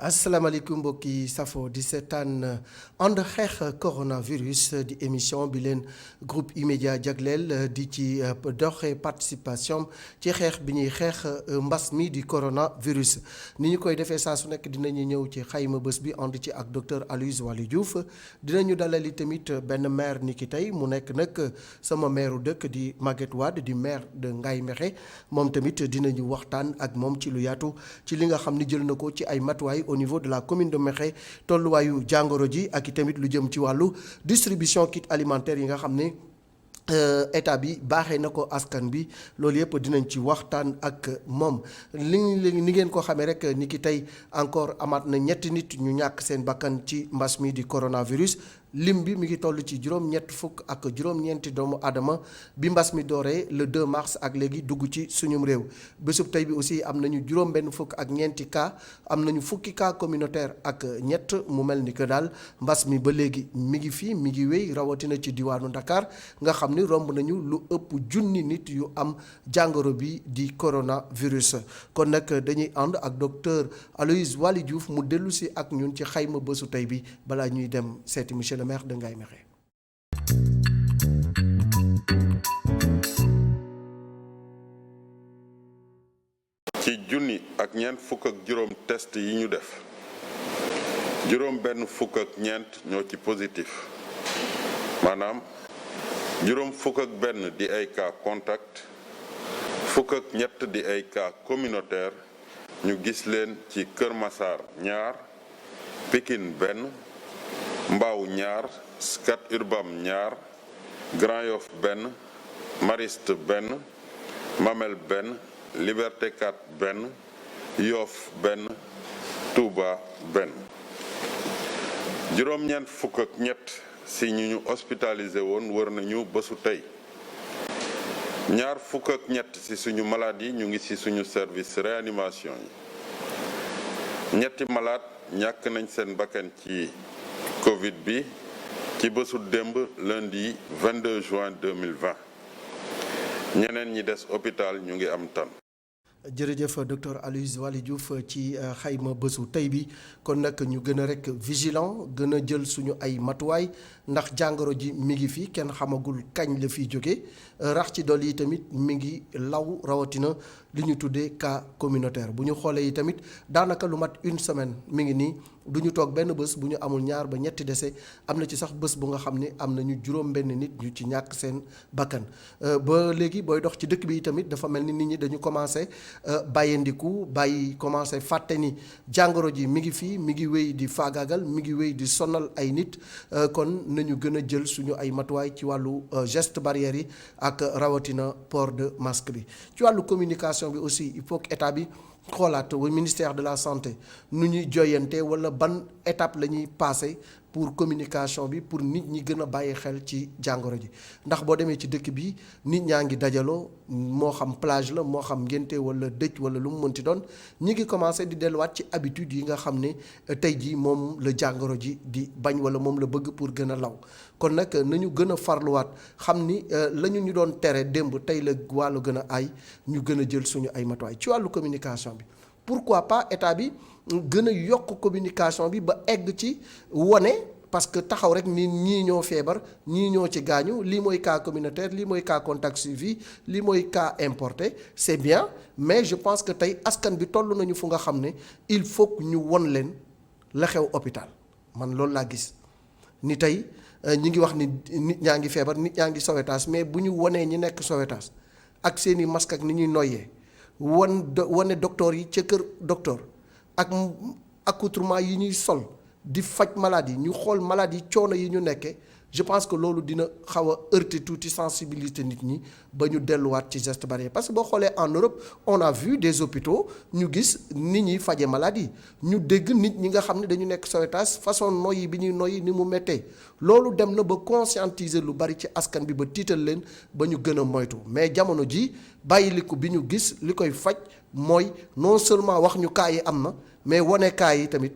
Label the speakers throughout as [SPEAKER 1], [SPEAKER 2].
[SPEAKER 1] asalaamaaleykum mbokki safo di seetaan ànd xeex coronavirus di émission bi leen groupe E-Media jagleel di ci doxe participation ci xeex bi ñuy xeex mbas mi di coronavirus ni ñu koy defee saa su nekk dinañu ñëw ci xayma bés bi ànd ci ak docteur Aloyse Waly Diouf dinañu dalali tamit benn maire ni ki tey mu nekk nag sama maireu dëkk di Maguette Wade di maire de Ngaye Mékhé moom tamit dinañu waxtaan ak moom ci lu yaatu ci li nga xam ni jël na ko ci ay matuwaay au niveau de la commune de Mékhé tolluwaayu jàngoro ji ak i tamit lu jëm ci wàllu distribution kit alimentaire yi nga xam ne état bi baaxee na ko askan bi loolu yëpp dinañ ci waxtaan ak moom ni ngeen ko xamee rek ni ki tey encore amaat na ñetti nit ñu ñàkk seen bakkan ci mbas mi di coronavirus lim bi mi ngi toll ci juróom-ñett fukk ak juróom-ñeenti doomu aadama bi mbas mi dooree le 2 mars ak léegi dugg ci suñum réew bésub tey bi aussi am nañu juróom-benn fukk ak ñeenti cas am nañu fukki cas communautaire ak ñett mu mel ni que daal mbas mi ba léegi mi ngi fii mi ngi wéy rawatina ci diwaanu Dakar nga xam ni romb nañu lu ëpp junni nit yu am jàngoro bi di coronavirus kon nag dañuy ànd ak docteur Aloyse Waly Diouf mu dellu si ak ñun ci xayma bésu tey bi balaa ñuy dem seeti monsieur le maire de Ngaye Mékhé.
[SPEAKER 2] ci junni ak ñeent fukk ak juróom test yi ñu def juróom benn fukk ak ñeent ñoo ci positif maanaam juróom fukk ak benn di ay cas contact fukk ak ñett di ay cas communautaire ñu gis leen ci Kër Massar ñaar Pikine benn Mbao ñaar Scat Urbam ñaar Grand Yoff benn Mariste benn Mamel benn Liberté 4 benn Yoff benn Touba benn juróom-ñeent fukk ak ñett si ñu hospitalisé woon wër nañu bésu tey ñaar fukk ak ñett si suñu malade yi ñu ngi si suñu service réanimation yi ñetti malade ñàkk nañ seen bakkan ci Covid bi ci bésu démb lundi 22 juin 2020 ñeneen ñi des hôpital ñu ngi am tan.
[SPEAKER 1] jërëjëf docteur Aloyse Waly Diouf ci xayma bésu tey bi kon nag ñu gën a rek vigilant gën a jël suñu ay matuwaay ndax jàngoro ji mi ngi fi kenn xamagul kañ la fiy jóge rax ci dolli yi tamit mi ngi law rawatina li ñu tuddee cas communautaire bu ñu xoolee yi tamit daanaka lu mat une semaine mi ngi nii du ñu toog benn bés bu ñu amul ñaar ba ñetti décès am na ci sax bés bu nga xam ne am nañu juróom benn nit ñu ci ñàkk seen bakkan ba léegi booy dox ci dëkk bi tamit dafa mel ni nit ñi dañu commencé bàyyandiku bàyyi commencé fàtte ni jàngoro ji mi ngi fii mi ngi wéy di faagaagal mi ngi wéy di sonal ay nit kon nañu gën a jël suñu ay matuwaay ci wàllu geste barrière yi ak rawatina port de masque bi ci wàllu communication bi aussi il faut que état bi xoolaat wa ministère de la santé nu ñuy joyante wala ban étape la ñuy passé pour communication bi pour nit ñi gën a bàyyi xel ci jàngoro ji ndax boo demee ci dëkk bi nit ñaa ngi dajaloo moo xam plage la moo xam ngénte wala dëj wala lu mu mënti doon ñi ngi commencé di delluwaat ci habitude yi nga xam ne tey jii moom la jàngoro ji di bañ wala moom la bëgg pour gën a law kon nag nañu gën a farluwaat xam ni la ñu doon tere démb tey la wàllu gën a aay ñu gën a jël suñu ay matuwaay ci wàllu communication bi pourquoi pas état bi gën a yokk communication bi ba egg ci wone parce que taxaw rek ni ñii ñoo feebar ñii ñoo ci gaañu lii mooy cas communautaire lii mooy cas contact suivi lii mooy cas importé c'est bien mais je pense que tey askan bi toll nañu fu nga xam ne il faut que ñu won leen la xew hôpital man loolu laa gis ni tey ñi ngi wax ni nit ñaa ngi feebar nit ñaa ngi Sowétas mais bu ñu wonee ñi nekk Sowétas ak seeni masque ak ni ñuy noyyee wane docteur yi ca kër docteur ak accoutrement yi ñuy sol di faj maladie ñu xool maladie coono yi ñu nekkee je pense que loolu dina xaw a heurter tuuti sensibilité nit ñi ba ñu delluwaat ci geste barrière parce que boo xoolee en Europe on a vu des hôpitaux ñu gis nit ñi faje maladie ñu dégg nit ñi nga xam ne dañu nekk Sowétas façon noyyi bi ñuy noyyi ni mu méttee loolu dem na ba conscientiser lu bari ci askan bi ba tiital leen ba ñu gën a moytu mais jamono ji bàyyiliku bi ñu gis li koy faj mooy non seulement wax ñu cas yi am na mais wane cas yi tamit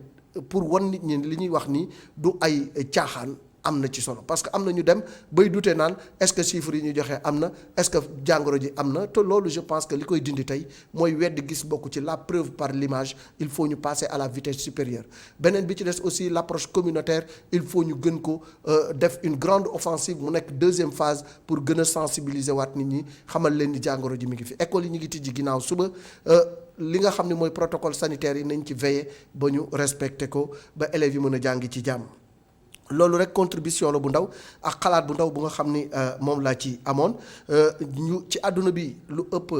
[SPEAKER 1] pour wan nit ñi li ñuy wax ni du ay caaxaan am na ci solo parce que am na ñu dem bay dute naan est-ce que chiffres yi ñu joxe am na est-ce que jàngoro ji am na te loolu je pense que li koy dindi tey mooy weddi gis bokk ci la preuve par l'image il faut ñu passer à la vitesse supérieure beneen bi ci des aussi l'approche communautaire il faut ñu gën ko def une grande offensive mu nekk deuxième phase pour gën a sensibiliser waat nit ñi xamal leen ni jàngoro ji mi ngi fi école yi ñu ngi tijji ginnaaw suba li nga xam ne mooy protocole sanitaire yi nañ ci veiller ba ñu respecter ko ba élèves yi mën a jàngi ci jàmm. loolu rek contribution la bu ndaw ak xalaat bu ndaw bu nga xam ni moom laa ci amoon ñu ci àdduna bi lu ëpp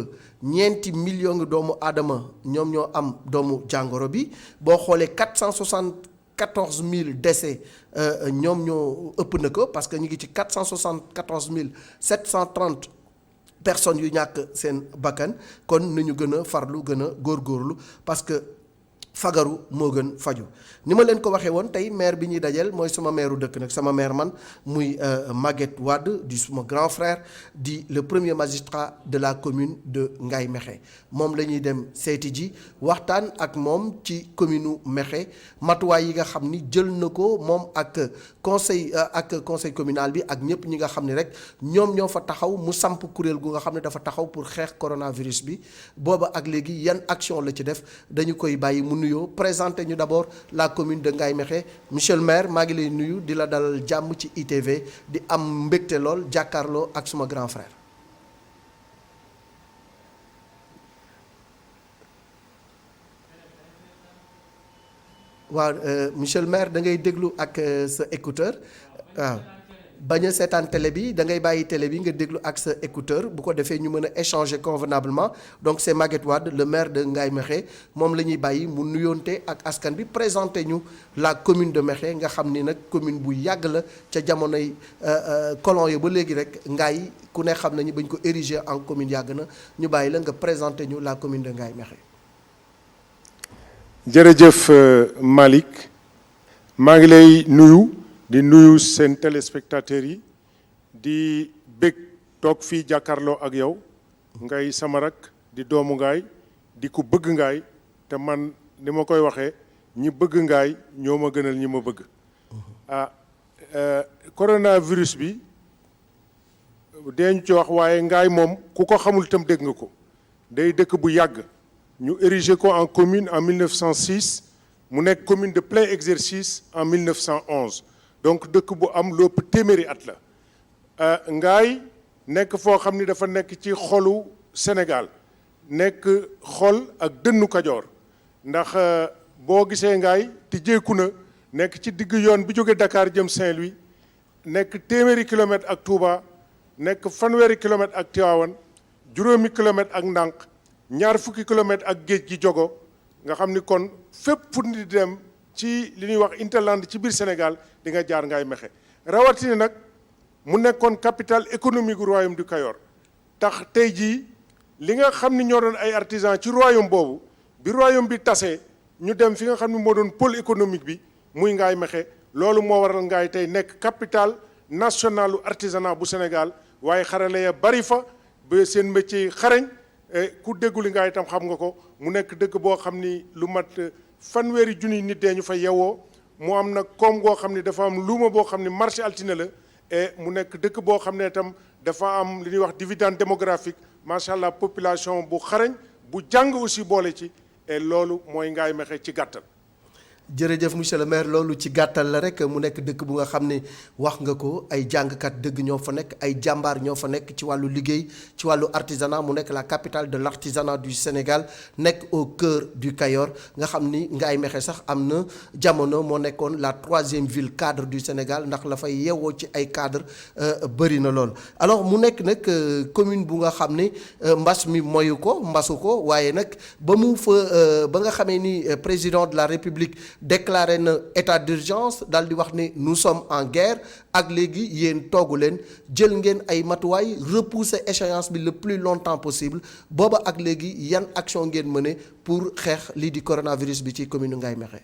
[SPEAKER 1] 4 millions ngi doomu aadama ñoom ñoo am doomu jàngoro bi boo xoolee 474 000 décès ñoom ñoo ëpp na ko parce que ñu ngi ci 474 730 personnes yu ñàkk seen bakkan kon nañu gën a farlu gën a góorgóorlu parce que fagaru moo gën faju ni ma leen ko waxee woon tey maire bi ñuy dajeel mooy sama maireu dëkk nag sama maire man muy Maguette Wade di suma grand frère di le premier magistrat de la commune de Ngaye Mékhé moom la ñuy dem seeti ji waxtaan ak moom ci commune u Mékhé matuwaay yi nga xam ni jël na ko moom ak conseil communal bi ak ñëpp ñi nga xam ni rek ñoom ñoo fa taxaw mu samp kuréel gu nga xam ne dafa taxaw pour xeex coronavirus bi booba ak léegi yan action la ci def dañu koy bàyyi mu nuyoo présenter ñu d'abord la commune de Ngaye Mékhé monsieur le maire maa ngi lay nuyu di la dalal jàmm ci ITV di am mbégte lool jàkkaarloo ak suma grand frère. waaw monsieur le maire da ngay déglu ak sa écouteur waaw bañ a seetaan télé bi da ngay bàyyi télé bi nga déglu ak sa écouteur bu ko defee ñu mën a échanger convenablement donc c'est Maguette Wade le maire de Ngaye Mékhé moom la ñuy bàyyi mu nuyoonte ak askan bi présenter ñu la commune de Mékhé nga xam ni nag commune bu yàgg la ca jamonoy colon yi ba léegi rek Ngaye ku ne xam nañu bañ ko ériger en commune yàgg na ñu bàyyi la nga présenter ñu la commune de Ngaye Mékhé.
[SPEAKER 3] jërëjëf Malick maa ngi lay nuyu di nuyu seen téléspectateurs yi di bég toog fii jàkkaarloo ak yow ngay sama rak di doomu Ngaye di ku bëgg Ngaye te man ni ma koy waxee ñi bëgg Ngaye ñoo ma gënal ñi ma bëgg coronavirus bi deeñu ci wax waaye Ngaye moom ku ko xamul itam dégg nga ko day dëkk bu yàgg ñu érigé ko en commune en 1906 mu nekk commune de plein exercice en 1911 donc dëkk bu am lépp téeméeri at la Ngaye nekk foo xam ni dafa nekk ci xolu Sénégal nekk xol ak dënnu Kajoor ndax boo gisee Ngaye tijjeeku na nekk ci digg yoon bi jóge Dakar jëm Saint-Louis nekk téeméeri kilomètre ak Touba nekk fanweeri kilomètre ak Tivaouane juróomi kilomètre ak Ndànk ñaar fukki kilomètre ak géej gi jogo nga xam ni kon fépp fu di dem ci li ñuy wax interland ci biir Sénégal di nga jaar Ngaye Mékhé rawatina nag mu nekkoon capitale économique du royaume du Kayor tax tey jii li nga xam ni ñoo doon ay artisans ci royaume boobu bi royaume bi tasee ñu dem fi nga xam ni moo doon pôle économique bi muy Ngaye Mékhé loolu moo waral Ngaye tey nekk capitale nationale artisanat bu Sénégal waaye xarale ya bari fa ba seen métier xarañ ku dégguli Ngaye itam xam nga ko mu nekk dëkk boo xam ni lu mat fanweeri junni nit dee ñu fa yewoo mu am nag koom goo xam ni dafa am luuma boo xam ni marché altine la et mu nekk dëkk boo xam ne itam dafa am li ñuy wax dividende démographique macha allah population bu xarañ bu jàng aussi boole ci et loolu mooy Ngaye Mékhé ci gàttal.
[SPEAKER 1] jërëjëf monsieur le maire loolu ci gàttal la rek mu nekk dëkk bu nga xam ne wax nga ko ay jàngkat dëgg ñoo fa nekk ay jàmbaar ñoo fa nekk ci wàllu liggéey ci wàllu artisanat mu nekk la capitale de l'artisanat du Sénégal nekk au cœur du Kayor nga xam ni Ngaye Mékhé sax am na jamono moo nekkoon la 3e ville cadre du Sénégal ndax la fay yeewoo ci ay cadre bëri na lool. alors mu nekk nag commune bu nga xam ne mbas mi moyu ko mbasu ko waaye nag ba mu fa ba nga xamee ni président de la République déclaré na état d'urgence daal di wax ni nous sommes en guerre ak léegi yéen toogu leen jël ngeen ay matuwaay repousser échéance bi le plus longtemps possible booba ak léegi yan action ngeen mené pour xeex lii di coronavirus bi ci commune Ngaye Mékhé.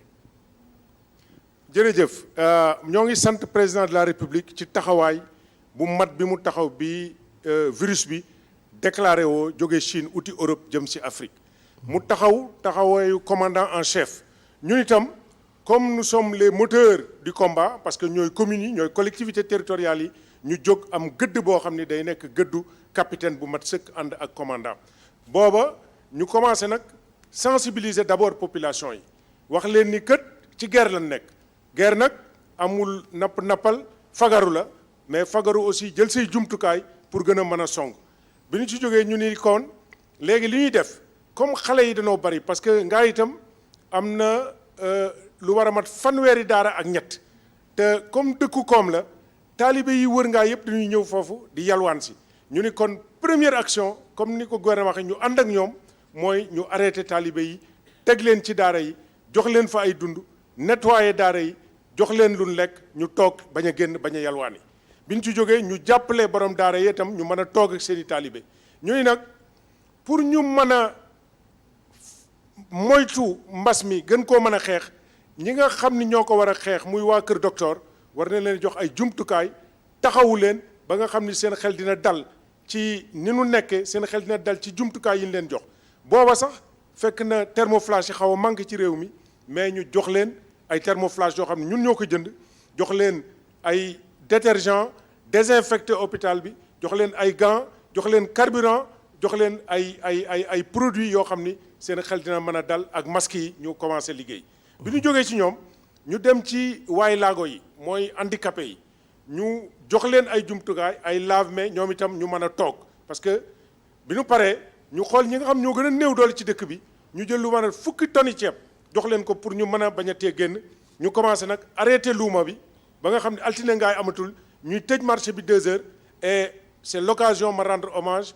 [SPEAKER 3] jërëjëf ñoo ngi sant président de la République ci taxawaay bu mat bi mu taxaw bi virus bi déclaré woo jóge Chine uti Europe jëm ci Afrique mu taxawaayu commandant en chef ñun itam comme nous sommes les moteurs du combat parce que ñooy communes yi ñooy collectivités territoriales yi ñu jóg am gëdd boo xam ni day nekk gëddu capitaine bu mat sëkk ànd ak commandant booba ñu commencé nag sensibiliser d'abord population yi wax leen ni kët ci guerre lañ nekk guerre nag amul nappal fagaru la mais fagaru aussi jël say jumtukaay pour gën a mën a song bi ñu ci jógee ñu ni kon léegi li ñuy def comme xale yi dañoo bari parce que ngaa itam am na lu war a mat fanweeri daara ak ñett te comme dëkku koom la taalibe yi wër ngaa yëpp dañuy ñëw foofu di yalwaan si ñu ni kon première action comme ni ko gouvernement waxee ñu ànd ak ñoom mooy ñu arrêté taalibe yi teg leen ci daara yi jox leen fa ay dund nettoyer daara yi jox leen luñ lekk ñu toog bañ a génn bañ a yalwaani bi ñu ci jógee ñu jàppale borom daara yi itam ñu mën a toog ak seen i taalibe ñuy nag pour ñu mën a moytu mbas mi gën koo mën a xeex ñi nga xam ni ñoo ko war a xeex muy waa Kër Docteur war na leen jox ay jumtukaay taxawu leen ba nga xam ni seen xel dina dal ci ni nu nekkee seen xel dina dal ci jumtukaay yi ñu leen jox booba sax fekk na thermoflash yi xaw a manqué ci réew mi mais ñu jox leen ay thermoflash yoo xam ne ñun ñoo ko jënd jox leen ay détergent désinfecté hôpital bi jox leen ay gants jox leen carburant jox leen ay produits yoo xam ni seen xel dina mën a dal ak masques yi ñu commencé liggéey bi ñu jógee ci ñoom ñu dem ci waay laago yi mooy handicapé yi ñu jox leen ay jumtukaay ay lave-mains ñoom itam ñu mën a toog parce que bi ñu paree ñu xool ñi nga xam ñoo gën a néew doole ci dëkk bi ñu jël lu mën a fukki tonni ceeb jox leen ko pour ñu mën a bañ a tee génn ñu commencé nag arrêté luuma bi ba nga xam ne altine ngaay amatul ñuy tëj marché bi 2 heures et c'est l'occasion ma rendre hommage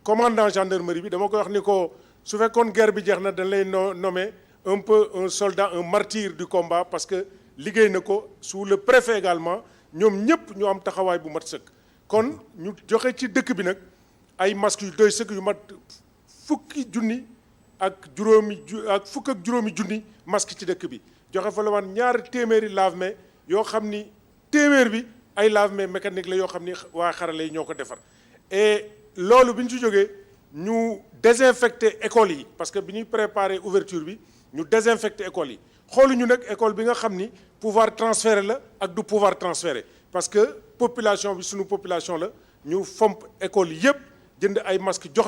[SPEAKER 3] commandant gendarmerie bi dama koy wax ni ko su fekkoon guerre bi jeex na dañ lay nommer un peu un soldat un martyr du combat parce que liggéey na ko sous le préfet également ñoom ñëpp ñu am taxawaay bu mat sëkk kon ñu joxe ci dëkk bi nag ay masques yu doy sëkk yu mat fukki junni ak juróomi junni masque ci dëkk bi joxe fa la wan ñaari téeméeri lave-mains yoo xam ni téeméer bi ay lave-mains mécanique la yoo xam ni waa xarale yi ñoo ko defar et loolu bi ñu ci jógee ñu désinfecté écoles yi parce que bi ñuy préparer ouverture bi ñu désinfecté écoles yi xooluñu nag école bi nga xam ni pouvoir transféré la ak du pouvoir transféré parce que population bi suñu population la ñu fomp école yépp jënd ay masques jox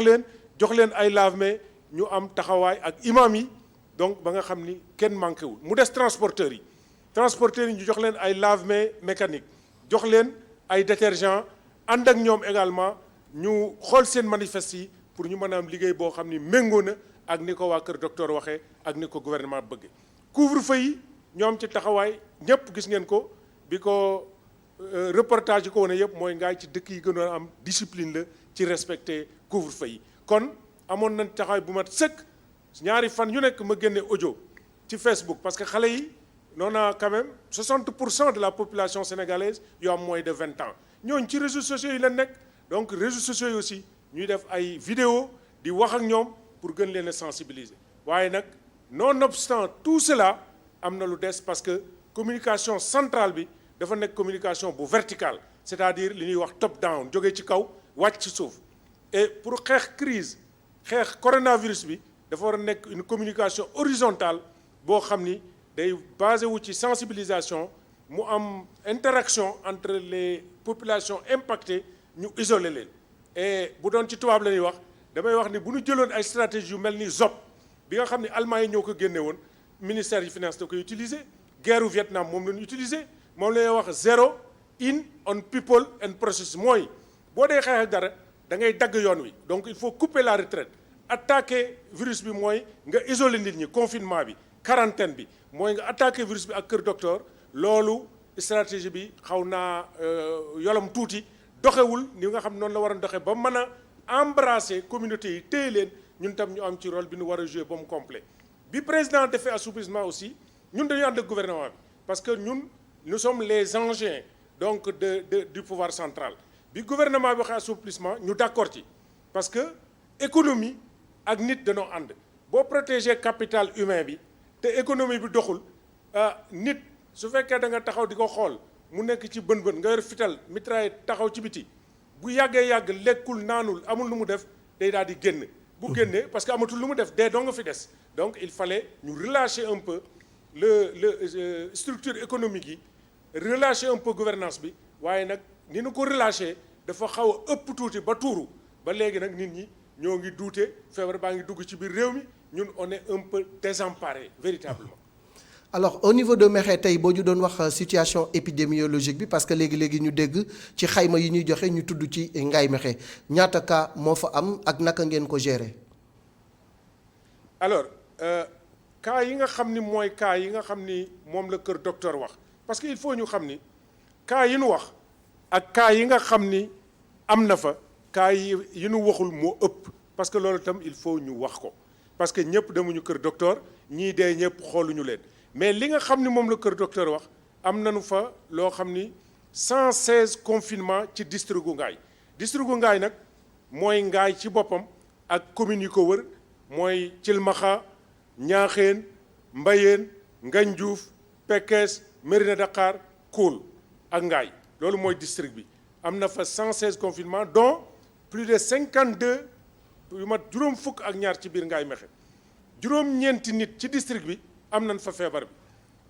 [SPEAKER 3] leen ay lave-mains ñu am taxawaay ak imam yi donc ba nga xam ni kenn manqué wul mu des transporteurs yi ñu jox leen ay lave-mains mécanique jox leen ay détergents ànd ak ñoom également ñu xool seen manifeste yi pour ñu mën a am liggéey boo xam ni méngoo na ak ni ko waa Kër Docteur waxee ak ni ko gouvernement bëgge couvre-feu yi ñoom ci taxawaay ñëpp gis ngeen ko bi ko reportage yi ko wane yëpp mooy ngaay ci dëkk yi gënoon a am discipline la ci respecter couvre-feu yi kon amoon nañ taxawaay bu mat sëkk ñaari fan yu nekk ma génne audio ci Facebook parce que xale yi noonu a quand même 60% de la population sénégalaise yoo am moins de 20 ans ñooñu ci réseaux sociaux yi la nekk donc réseaux sociaux yi aussi ñuy def ay vidéo di wax ak ñoom pour gën leen a sensibiliser waaye nag nonobstant tout cela am na lu des parce que communication centrale bi dafa nekk communication bu verticale c'est-à-dire li ñuy wax top down jóge ci kaw wàcc ci suuf et pour xeex crise xeex coronavirus bi dafa war a nekk une communication horizontale boo xam ni day basé wu ci sensibilisation mu am interaction entre les populations impactées ñu isoler leen et bu doon ci tubaab la ñuy wax damay wax ni bu ñu jëloon ay stratégie yu mel ni ZOP bi nga xam ne Allemagne yi ñoo ko génne woon ministère yi finance da koy utiliser guerre u Vietnam moom la ñu utiliser moom la ñuy wax zero in on people and process mooy boo dee xeex ak dara da ngay dagg yoon wi donc il faut couper la retraite attaquer virus bi mooy nga isoler nit ñi confinement bi quarantaine bi mooy nga attaquer virus bi ak Kër Docteur loolu stratégie bi xaw naa yolam tuuti doxewul ni nga xam noonu la war a doxe ba mën a embrasser communauté yi téye leen ñun tam ñu am ci rôle bi ñu war a jouer ba mu complet bi président defee assouplissement aussi ñun dañu ànd ak gouvernement bi parce que ñun nous sommes les engins donc du pouvoir central bi gouvernement bi waxee assouplissement ñu d'accord ci parce que économie ak nit dañoo ànd boo protéger capital humain bi te économie bi doxul nit su fekkee da nga taxaw di ko xool mu nekk ci bën nga yor fital mitraille taxaw ci biti bu yàggee yàgg lekkul naanul amul lu mu def day daal di génn bu génnee parce que amatul lu mu def dee doo nga fi des donc il fallait ñu relâcher un peu structure économique yi relâcher un peu gouvernance bi waaye nag ni nu ko relâcher dafa xaw a ëpp tuuti ba tuuru ba léegi nag nit ñi ñoo ngi duute feebar baa ngi dugg ci biir réew mi ñun on est un peu désemparé véritablement.
[SPEAKER 1] alors au niveau de Mekhe tey boo ñu doon wax situation épidémiologique bi parce que léegi ñu dégg ci xayma yi ñuy joxe ñu tudd ci Ngaye Mekhe ñaata cas moo fa am ak naka ngeen ko gérer.
[SPEAKER 3] alors cas yi nga xam ni mooy cas yi nga xam ni moom la kër docteur wax parce que il faut ñu xam ni cas yi nu wax ak cas yi nga xam ni am na fa cas yi nu waxul moo ëpp parce que loolu itam il faut ñu wax ko parce que ñëpp demuñu kër docteur ñii dee ñëpp xooluñu leen mais li nga xam ni moom la kër docteur wax am nañu fa loo xam ni 116 confinement ci district gu Ngaye district gu Ngaye nag mooy Ngaye ci boppam ak communes yi ko wër mooy Thilmakha Niakhène Mbayeen Ngandiouf Pekes Mérina Dakhar Koul ak Ngaye loolu mooy district bi am na fa 116 confinement dont plus de 52 yu mat juróom fukk ak ñaar ci biir Ngaye Mekhe juróom-ñeenti nit ci district bi am nañ fa feebar bi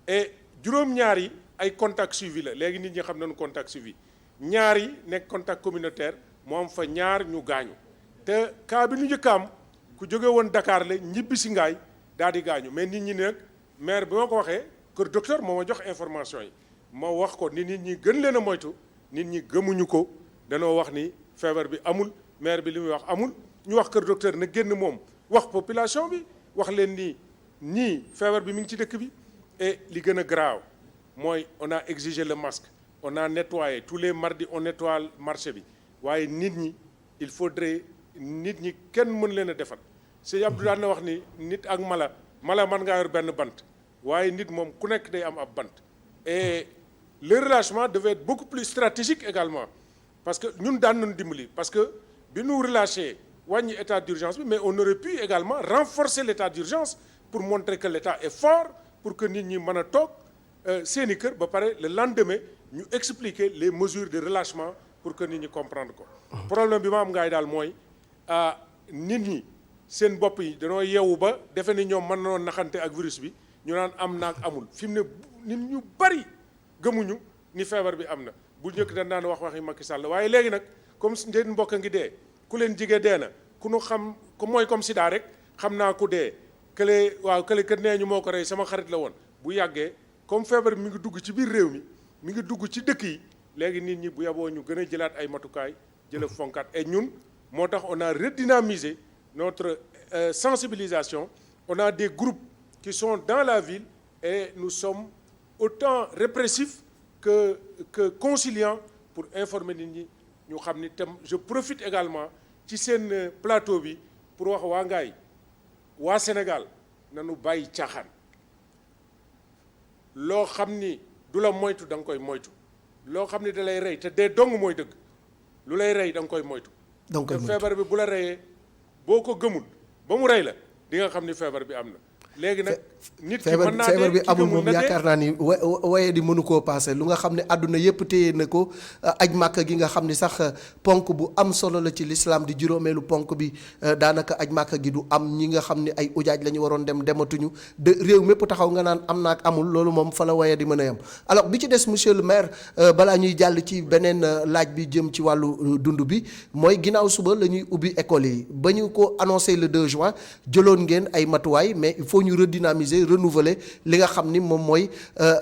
[SPEAKER 3] et juróom-ñaar yi ay contact suivi la léegi nit ñi xam nañu contact suivi ñaar yi nekk contact communautaire moo am fa ñaar ñu gaañu te cas bi ñu njëkk am ku jóge woon Dakar la ñibbi si Ngaye daal di gaañu mais nit ñi nag maire bi ma ko waxee kër docteur moo ma jox information yi ma wax ko ni nit ñi gën leen a moytu nit ñi gëmuñu ko danoo wax ni feebar bi amul maire bi li muy wax amul ñu wax kër docteur na génn moom wax population bi wax leen ni nii feebar bi mi ngi ci dëkk bi et li gën a graaw mooy on a exigé le masque on a nettoyé tous les mardis on nettoie marché bi waaye nit ñi il faudrait nit ñi kenn mën leen a defal Sëñ Abdou daan na wax ni nit ak mala man ngaa yor benn bant waaye nit moom ku nekk day am ab bant et le relâchement devait être beaucoup plus stratégique également parce que ñun daan nañu dimbali parce que bi ñu relâché wàññi état d'urgence bi mais on aurait pu également renforcer l'état d'urgence pour montrer que l'état est fort pour que nit ñi mën a toog seeni kër ba pare le lendemain ñu expliquer les mesures de relâchement pour que nit ñi comprendre ko problème bi ma am Ngaye daal mooy nit ñi seen bopp yi danoo yeewu ba defe ni ñoom mën nañoo naxante ak virus bi ñu naan am naag amul fi mu ne nit ñu bari gëmuñu ni feebar bi am na bu njëkk dañ daan waxi Macky Sall waaye léegi nag comme seen mbokk a ngi dee ku leen jige dee na ku nu xam ku mooy comme sida rek xam naa ku dee kële waaw kële kat nee ñu moo ko rey sama xarit la woon bu yàggee comme feebar bi mi ngi dugg ci biir réew mi ngi dugg ci dëkk yi léegi nit ñi bu yaboo ñu gën a jëlaat ay matukaay jëla fonkaat et ñun moo tax on a redynamisé notre sensibilisation on a des groupes qui sont dans la ville et nous sommes autant répressifs que conciliants pour informer nit ñi ñu xam ni tam je profite également ci seen plateau bi pour wax waa Ngaye waa Sénégal nanu bàyyi caaxaan loo xam ni du la moytu da nga koy moytu loo xam ni da lay rey te dee dong mooy dëgg lu lay rey da nga koy moytu te feebar bi bu la reyee boo ko gëmul ba mu rey la di nga xam ni feebar bi am na léegi nag nit ki mën naa
[SPEAKER 1] feebar bi amul moom yaakaar naa ni waye di mënu koo paase lu nga xam ne àdduna yëpp téye na ko aj màkk gi nga xam ni sax ponk bu am solo la ci l'islam di juróomeelu ponk bi daanaka aj màkk gi du am ñi nga xam ni ay ujaaj la ñu waroon dem dematuñu de réew mépp taxaw nga naan am naak amul loolu moom fa la waye di mën a yem alors bi ci des monsieur le maire balaa ñuy jàll ci beneen laaj bi jëm ci wàllu dund bi mooy ginnaaw suba la ñuy ubbi école yi ba ñu ko annoncé le 2 juin jëloon ngeen ay matuwaay mais il faut ñu redynamiser renouveler li nga xam ni moom mooy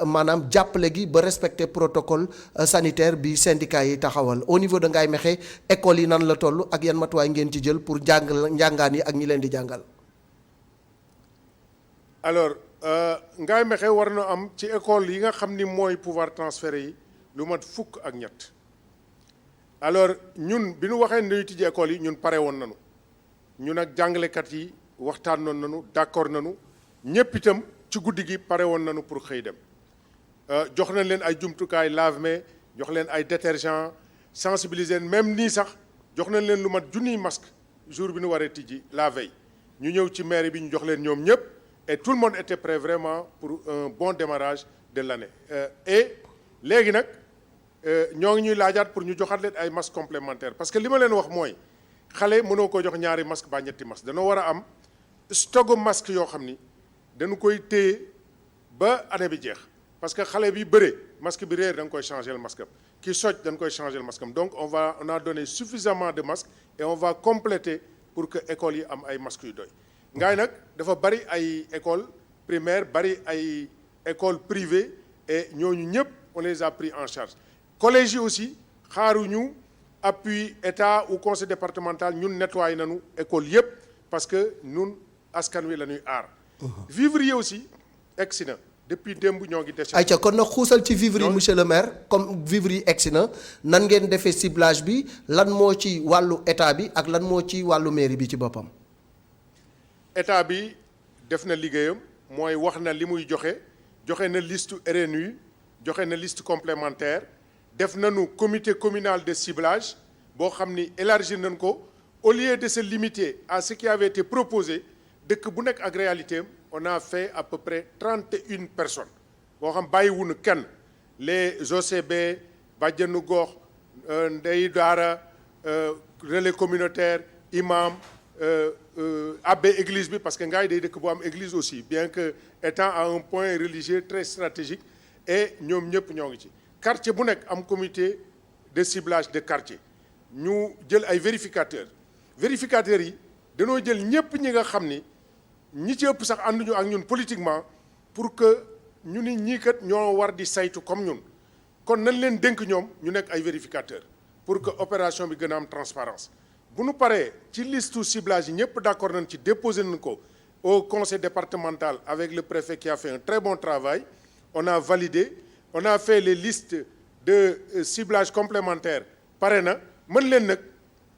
[SPEAKER 1] maanaam jàppale gi ba respecter protocole sanitaire bi syndicat yi taxawal au niveau de Ngaye Mekhe école yi nan la toll ak yan matuwaay ngeen ci jël pour njàngaan yi ak ñi leen di jàngal.
[SPEAKER 3] alors Ngaye Mekhe war na am ci école yi nga xam ni mooy pouvoir transféré yi lu mat fukk ak ñett alors ñun bi ñu waxee ne dañuy tijji école yi ñun pare woon nañu ñun ak jàngalekat yi waxtaanoon nañu d'accord nañu ñëpp itam ci guddi gi pare woon nañu pour xëy dem jox nañ leen ay jumtukaay lave-mains jox leen ay détergent sensibiliser même nii sax jox nañ leen lu mat junniy masque jour bi ñu waree tijji la veille ñu ñëw ci mairie bi ñu jox leen ñoom ñëpp et tout le monde était prêt vraiment pour un bon démarrage de l'année et léegi nag ñoo ngi ñuy laajaat pour ñu joxaat leen ay masques complémentaires parce que li ma leen wax mooy xale mënoo ko jox ñaari masque ba ñetti masque danoo war a am stock masque yoo xam ni dañu koy téye ba année bi jeex parce que xale bi bëre masque bi réer da nga koy changer le masque am ki socc da nga koy changer le masque am donc on a donné suffisamment de masques et on va compléter pour que écoles yi am ay masques yu doy. Ngaye nag dafa bari ay écoles primaires bari ay écoles privées et ñooñu ñëpp on les a pris en charge collèges yi aussi xaaruñu appui état ou conseil départemental ñun nettoyé nañu école yëpp parce que ñun askan wi la ñuy aar. vivre yi aussi egsi na depuis démb ñoo ngi déchet.
[SPEAKER 1] ayca kon nag xuusal ci vivre yi monsieur le maire comme vivre yi egsi na nan ngeen defee ciblage bi lan moo ci wàllu état bi ak lan moo ci wàllu mairie bi ci boppam.
[SPEAKER 3] état bi def na liggéeyam mooy wax na li muy joxe na liste RNU joxe na liste complémentaire def nañu comité communal de ciblage boo xam ni élargir nañ ko au lieu de se limiter à ce qui avait été proposé dëkk bu nekk ak réalité on a fait à peu près 31 personnes boo xam bàyyiwuñu kenn les OCB bàjjenu gox ndey daara relais communautaire imam abbé église bi parce que Ngaye day dëkk bu am église aussi bien que étant à un point religieux très stratégique et ñoom ñëpp ñoo ngi ci quartier bu nekk am comité de ciblage de quartier ñu jël ay vérificateurs yi dañoo jël ñëpp ñi nga xam ni ñi ci ëpp sax ànduñu ak ñun politiquement pour que ñu ni ñii kat ñoo war di saytu comme ñun kon nañ leen dénk ñoom ñu nekk ay vérificateurs pour que opération bi gën a am transparence bu nu paree ci liste ciblage yi ñëpp d'accord nañ ci déposer nañ ko au conseil départemental avec le préfet qui a fait un très bon travail on a validé on a fait les listes de ciblage complémentaire pare na mën leen nag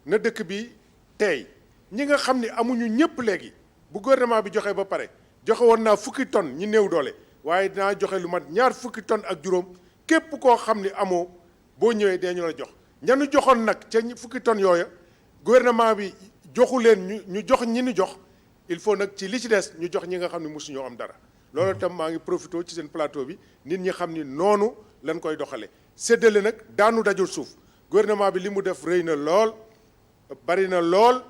[SPEAKER 3] na dëkk bi tey ñi nga xam ni amuñu ñëpp léegi bu gouvernement bi joxe ba pare joxe woon naa 10 tonnes ñi néew doole waaye dinaa joxe lu mat 20 tonnes ak juróom képp koo xam ni amoo boo ñëwee dañu la jox ñanu joxoon nag ca 10 tonnes yooya gouvernement bi joxu leen ñu jox ñi ñu jox il faut nag ci li ci des ñu jox ñi nga xam ne mosuñoo am dara loolu tam maa ngi profité ci seen plateau bi nit ñi xam ni noonu lañ koy doxale séddale nag daanu dajul suuf gouvernement bi li mu def rëy na lool bari na lool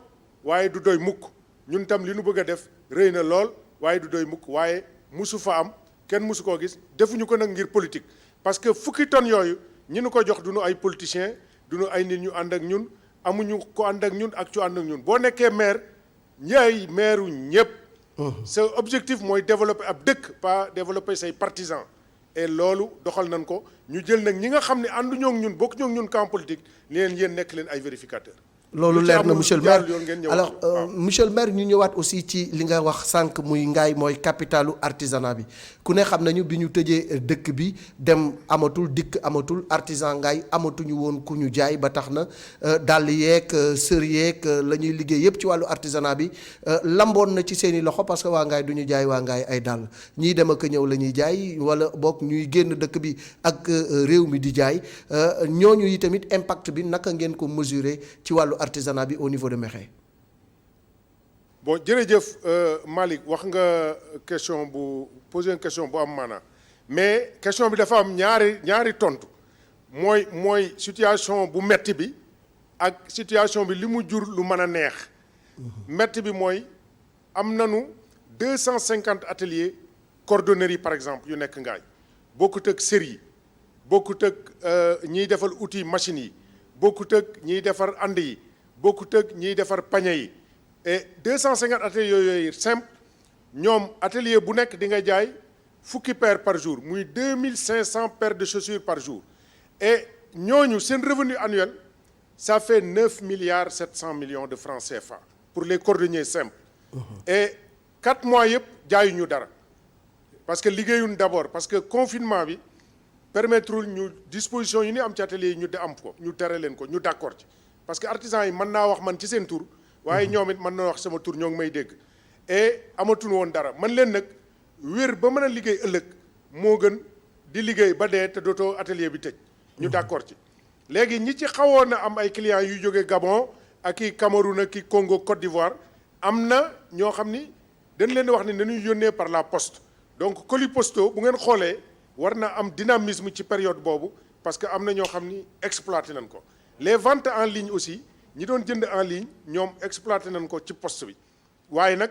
[SPEAKER 3] waaye du doy mukk ñun tam li nu bëgg a def rëy na lool waaye du doy mukk waaye musu fa am kenn musu koo gis defuñu ko nag ngir politique parce que 10 tonnes yooyu ñi nu ko jox duñu ay politiciens duñu ay nit ñu ànd ak ñun amuñu ko ànd ak ñun ak cu ànd ak ñun boo nekkee maire ñaay maireu ñëpp sa objectif mooy développer ab dëkk pas développer say partisans et loolu doxal nañ ko ñu jël nag ñi nga xam ne ànduñoo ak ñun bokkuñoo ak ñun camp politique ni leen yéen nekk leen ay vérificateurs.
[SPEAKER 1] loolu leer na monsieur le maire alors monsieur le maire ñu ñëwaat aussi ci li nga wax sànq muy Ngaye mooy capitalu artisanat bi ku ne xam nañu bi ñu tëjee dëkk bi dem amatul dikk amatul artisan Ngaye amatuñu woon ku ñu jaay ba tax na dàll yeeg sër yeeg la ñuy liggéey yëpp ci wàllu artisanat bi lamboon na ci seen i loxo parce que waa Ngaye du ñu jaay waa Ngaye ay dàll ñiy dem ak ñëw la ñuy jaay wala boog ñuy génn dëkk bi ak réew mi di jaay ñooñu yi tamit impact bi naka ngeen ko mesurer ci wàllu artisanat bi au niveau de Mékhé.
[SPEAKER 3] bon jërëjëf Malick wax nga question bu poser une question bu am maanaa mais question bi dafa am ñaari tontu mooy situation bu metti bi ak situation bi li mu jur lu mën a neex. metti bi mooy am nanu 250 ateliers cordonnerie par exemple yu nekk Ngaye bokkut ak sër yi bokkut ak ñiy defal outil machines yi bokkut ak ñiy defar ànd yi bokkut ak ñiy defar pañe yi et 250 ateliers yooyu simple ñoom atelier bu nekk di nga jaay 10 paires par jour muy 2500 paires de chaussures par jour et ñooñu seen revenu annuel ça fait 9 milliards 700 millions de francs CFA pour les cordonniers simples et 4 mois yëpp jaayuñu dara parce que liggéeyuñ d'abord parce que confinement bi permettre ñu disposition yi ni am ci atelier yi ñu de am ko ñu tere leen ko ñu d'accord ci parce que artisans yi mën naa wax man ci seen tur waaye ñoom it mën na wax sama tur ñoo ngi may dégg et amatuñu woon dara man leen nag wér ba mën a liggéey ëllëg moo gën di liggéey ba dee te dootoo atelier bi tëj ñu d'accord ci léegi ñi ci xawoon a am ay clients yu jóge Gabon ak i Cameroun ak i Congo Côte d'Ivoire am na ñoo xam ni dañ leen di wax ni dañuy yónnee par la poste donc colis postaux bu ngeen xoolee war na am dynamisme ci période boobu parce que am na ñoo xam ni exploité nañ ko les ventes en ligne aussi ñi doon jënd en ligne ñoom exploité nañ ko ci poste bi waaye nag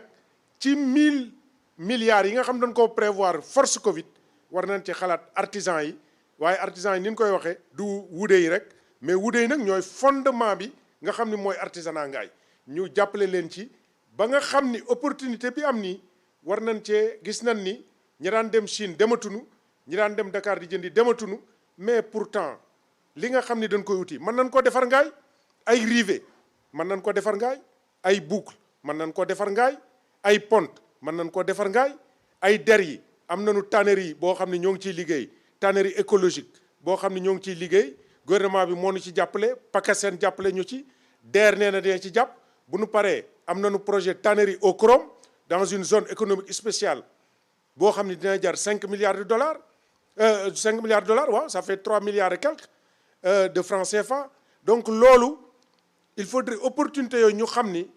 [SPEAKER 3] ci 1000 milliards yi nga xam dañ koo prévoir force Covid war nañ ci xalaat artisans yi waaye artisans yi ni ñu koy waxee du wude yi rek mais wude yi nag ñooy fondement bi nga xam ni mooy artisanat ngaay ñu jàppale leen ci ba nga xam ni opportunité bi am nii war nañ cee gis nañ ni ñi daan dem Chine dematunu ñi daan dem Dakar di jëndi dematunu mais pourtant li nga xam ni dañ koy wuti mën nañ ko defar ngaay ay rivet mën nañ ko defar ngaay ay boucle mën nañ ko defar ngaay ay pont mën nañ ko defar ngaay ay der yi am nañu tannerie boo xam ne ñoo ngi ciy liggéey tannerie écologique boo xam ne ñoo ngi ciy liggéey gouvernement bi moo ñu ci jàppale PACASEN jàppale ñu ci DER nee na dina ci jàpp bu nu paree am nañu projet tannerie au chrome dans une zone économique spéciale boo xam ne dina jar 5 milliards de dollars 5 milliards de dollars waaw ça fait 3 milliards et quelques de francs CFA donc loolu il faudrait opportunité yooyu ñu xam ni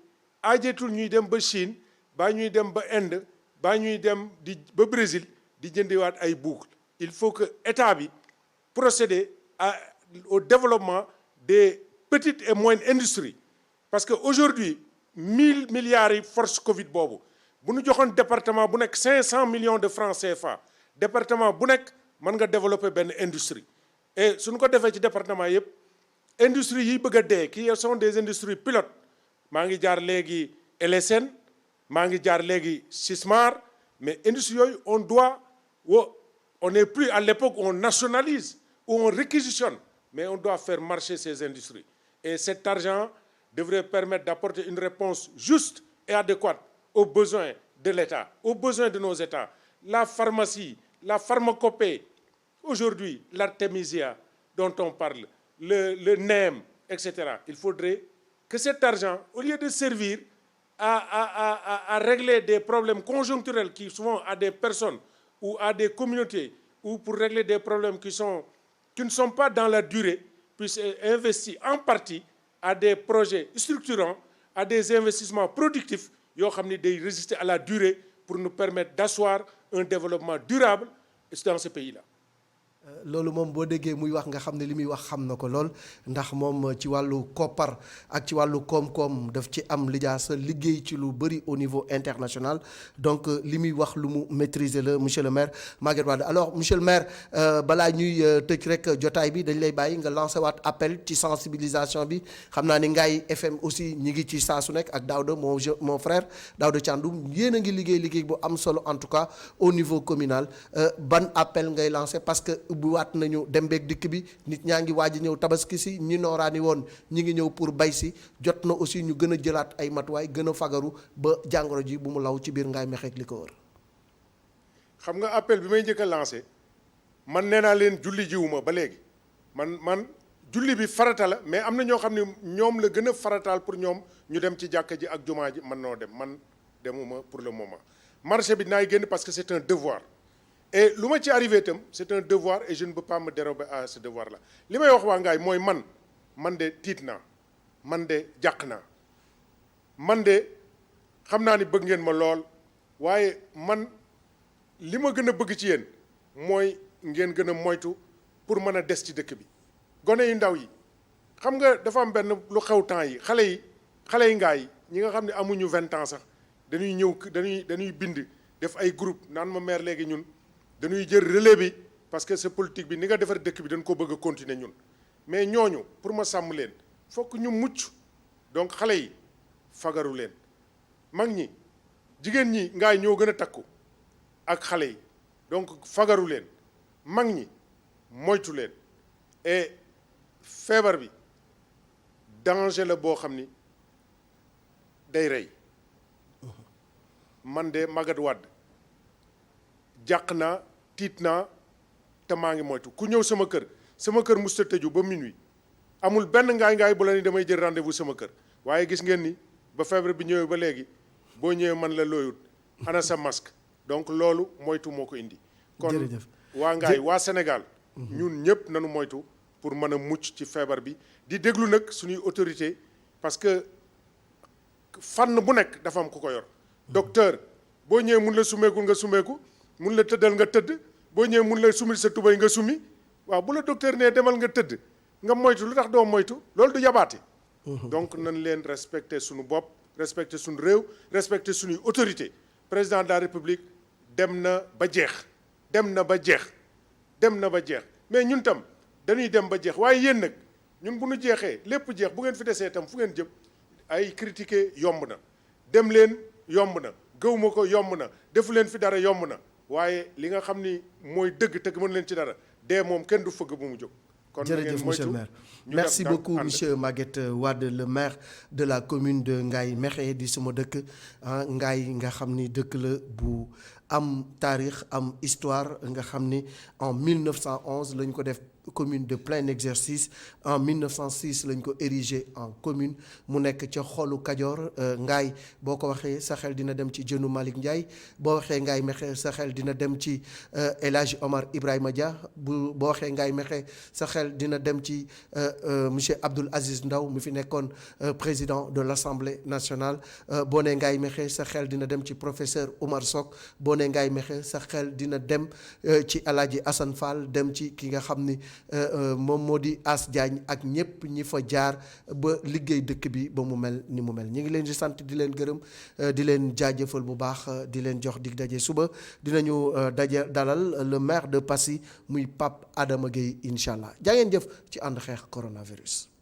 [SPEAKER 3] aajeetul ñuy dem ba Chine baa ñuy dem ba Inde baa ñuy dem ba Brésil di jëndiwaat ay boucle il faut que état bi procéder au développement des petites et moyennes industries parce que aujourd'hui 1000 milliards yi force Covid boobu bu ñu joxoon département bu nekk 500 millions de francs CFA département bu nekk mën nga développer benn industrie et suñu ko defee ci département yëpp industrie yi bëgg a dee qui sont des industries pilotes maa ngi jaar léegi LSN maa ngi jaar léegi Sismar mais industrie yooyu on n'est plus à l'époque où on nationalise où on réquisitionne mais on doit faire marcher ces industries et cet argent devrait permettre d'apporter une réponse juste et adéquate aux besoins de l'État, aux besoins de nos États. La pharmacie, la pharmacopée, aujourd'hui l'artémisia dont on parle, le NEM, etc. Il faudrait que cet argent, au lieu de servir à régler des problèmes conjoncturels qui souvent à des personnes ou à des communautés, ou pour régler des problèmes qui ne sont pas dans la durée, puisse être investi en partie à des projets structurants, à des investissements productifs yoo xam ni day résister à la durée pour nous permettre d'asseoir un développement durable dans ce pays-là.
[SPEAKER 1] loolu moom boo déggee muy wax nga xam ne li muy wax xam na ko lool ndax moom ci wàllu koppar ak ci wàllu koom-koom daf ci am lijaasa liggéey ci lu bëri au niveau international donc li muy wax lu mu maîtriser la monsieur le maire Maguette Wade alors monsieur le maire balaa ñuy tëj rek jotaay bi dañ lay bàyyi nga lancé waat appel ci sensibilisation bi xam naa ni Ngaye FM aussi ñi ngi ci saa su nekk ak Daouda mon frère Daouda Thiandoum yéen a ngi liggéey bu am solo en tout cas au niveau communal ban appel ngay lancé parce que bu waat nañu dem beeg dikk bi nit ñaa ngi waaj a ñëw tabaski si ñi nooraani woon ñi ngi ñëw pour bay si jot na aussi ñu gën a jëlaat ay matuwaay gën a fagaru ba jàngoro ji bu mu law ci biir Ngaye Mékhé ak li ko wër.
[SPEAKER 3] xam nga appel bi may njëkk a lancé man nee naa leen julli jiwuma ba léegi man julli bi farata la mais am na ñoo xam ne ñoom la gën a farataal pour ñoom ñu dem ci jàkka ji ak jumaa ji man noo dem man demuma pour le moment marché bi naay génn parce que c'est un devoir. et lu ma ci arrivé itam c'est un devoir et je ne peux pas me dérober à ce devoir là li may wax waa Ngaye mooy man de tiit naa man de jàq naa man de xam naa ni bëgg ngeen ma lool waaye man li ma gën a bëgg ci yéen mooy ngeen gën a moytu pour mën a des ci dëkk bi gone yu ndaw yi xam nga dafa am benn lu xew temps yi xale yi Ngaye ñi nga xam ne amuñu 20 ans sax dañuy ñëw dañuy bind def ay groupe naan ma maire léegi ñun dañuy jël relais bi parce que sa politique bi ni nga defar dëkk bi dañ ko bëgg a continuer ñun mais ñooñu pour ma sàmm leen fokk ñu mucc donc xale yi fagaru leen mag ñi jigéen ñi Ngaye ñoo gën a takku ak xale yi donc fagaru leen mag ñi moytu leen et feebar bi danger la boo xam ni day rey man de Maguette Wade jàq naa tiit naa te maa ngi moytu ku ñëw sama kër musta tëju ba minuit amul benn ngaay bu la ni damay jël rendez-vous sama kër waaye gis ngeen ni ba feebar bi ñëwee ba léegi boo ñëwee man la looyut ana sa masque donc loolu moytu moo ko indi kon waa Ngaye waa Sénégal ñun ñëpp nanu moytu pour mën a mucc ci feebar bi di déglu nag suñuy autorité parce que fànn bu nekk dafa am ku ko yor docteur boo ñëwee mun la sumeekul nga sumeeku mun la tëddal nga tëdd boo ñëwee mun la sumil sa tubay nga sumi waaw bu la docteur nee demal nga tëdd nga moytu lu tax doo moytu loolu du yabaate donc nañ leen respecter suñu bopp respecter suñu réew respecter suñuy autorité président de la république dem na ba jeex mais ñun tam dañuy dem ba jeex waaye yéen nag ñun bu ñu jeexee lépp jeex bu ngeen fi desee tam fu ngeen jëm ay critiquer yomb na dem leen yomb na gëwuma ko yomb na defu leen fi dara yomb na waaye li nga xam ni mooy dëgg te mën leen ci dara dee moom kenn du fëgg bu mu jóg. kon
[SPEAKER 1] jërëjëf monsieur le maire merci beaucoup monsieur Maguette Wade le maire de la commune de Ngaye Mékhé di sama dëkk Ngaye nga xam ni dëkk la bu am taarix am histoire nga xam ni en 1911 lañ ko def commune de plein exercice en 1906 lañ ko érigé en commune mu nekk ca xolu Kajoor Ngaye boo ko waxee sa xel dina dem ci jënu Malick Ndiaye boo waxee Ngaye Mékhé sa xel dina dem ci El Hadj Omar Ibrahima Dia boo waxee Ngaye Mékhé sa xel dina dem ci monsieur Abdoul Aziz Ndaw mi fi nekkoon président de l'Assemblée nationale boo nee Ngaye Mékhé sa xel dina dem ci professeur Oumar Sock boo nee Ngaye Mékhé sa xel dina dem ci El Hadj Assane Fall dem ci ki nga xam ni moom moo di As Diagne ak ñëpp ñi fa jaar ba liggéey dëkk bi ba mu mel ni mu mel ñu ngi leen di sant di leen gërëm di leen jaajëfal bu baax di leen jox dig daje suba dinañu dalal le maire de Passy muy Pape Adama Gueye incha allah jaa ngeen jëf ci ànd xeex coronavirus.